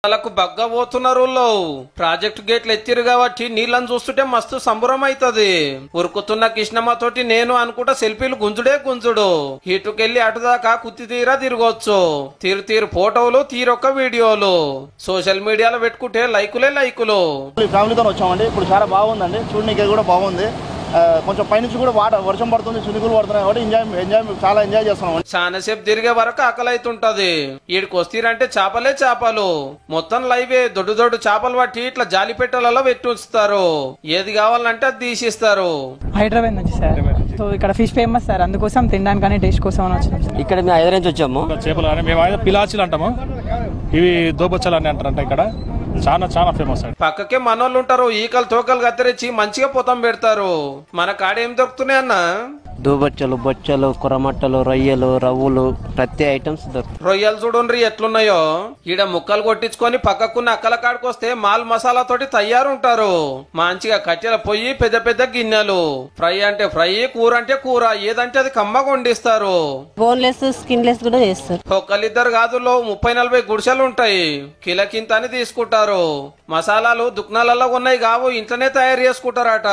వాళ్ళకు బగ్గ పోతున్నారు ప్రాజెక్ట్ గేట్లు ఎత్తిరు కాబట్టి నీళ్ళని చూస్తుంటే మస్తు సంబరం అవుతుంది. ఉరుకుతున్న కృష్ణమ్మతోటి నేను అనుకుంటా సెల్ఫీలు గుంజుడే గుంజుడు. ఇటుకెళ్లి అటుదాకా కుత్తి తీరా తిరగొచ్చు. తీరు ఫోటోలు తీరొక్క వీడియోలు సోషల్ మీడియాలో పెట్టుకుంటే లైకులే లైకులు. ఫ్యామిలీతో వచ్చామండి. ఇప్పుడు చాలా బాగుందండి, చూడడానికి కూడా బాగుంది. కొంచెం పైనుంచి కూడా వర్షం పడుతుంది, చినుకులు పడుతున్నాయి కాబట్టి చాలా ఎంజాయ్ చేస్తున్నాం. చాలా సేపు తిరిగే వరకు ఆకలి అవుతుంటది. ఈడికి వస్తీరంటే చేపలే చేపలు, మొత్తం లైవే. దొడ్డు చేపలు పట్టి ఇట్లా జాలి పెట్టెలలో పెట్టి ఉంచుతారు. ఏది కావాలంటే అది తీసిస్తారు. హైదరాబాద్ నుంచి సార్. సో ఇక్కడ ఫిష్ ఫేమస్ సార్, అందుకోసం తినడానికి టేస్ట్ కోసం అని వచ్చాము. ఇక్కడ మేము హైదరాబాద్ నుంచి వచ్చాము. చేపలు మేము పిలాచీలు అంటాము, ఇవి దోబొచ్చలు అని అంటారంట. ఇక్కడ చాలా ఫేమస్. పక్కకే మనోళ్ళు ఉంటారు, ఈకలు తోకలు కత్తిరించి మంచిగా పొతం పెడతారు. మన కాడ ఏం దొరుకుతున్నాయి అన్న? దూబొచ్చలు, బొచ్చలు, కురమట్టలు, రొయ్యలు, రవ్వులు, ప్రతి ఐటమ్స్ దొరుకుతాయి. రొయ్యలు చూడండి ఎట్లున్నాయో. ఈడ ముక్కలు కొట్టించుకొని పక్కకున్న అక్కల కాడికొస్తే మాల్ మసాలా తోటి తయారుంటారు. మంచిగా కట్టెల పొయ్యి, పెద్ద గిన్నెలు. ఫ్రై అంటే ఫ్రై, కూర అంటే కూర, ఏదంటే అది కమ్మగా వండిస్తారు. బోన్లెస్, స్కిన్లెస్ కూడా చేస్తారు. ఒక్కళ్ళిద్దరు కాదు, 30-40 గుడిసెలు ఉంటాయి. కిలకింత అని తీసుకుంటారు. మసాలాలు దుకాణాలలో ఉన్నాయి కావు, ఇంట్లోనే తయారు చేసుకుంటారట.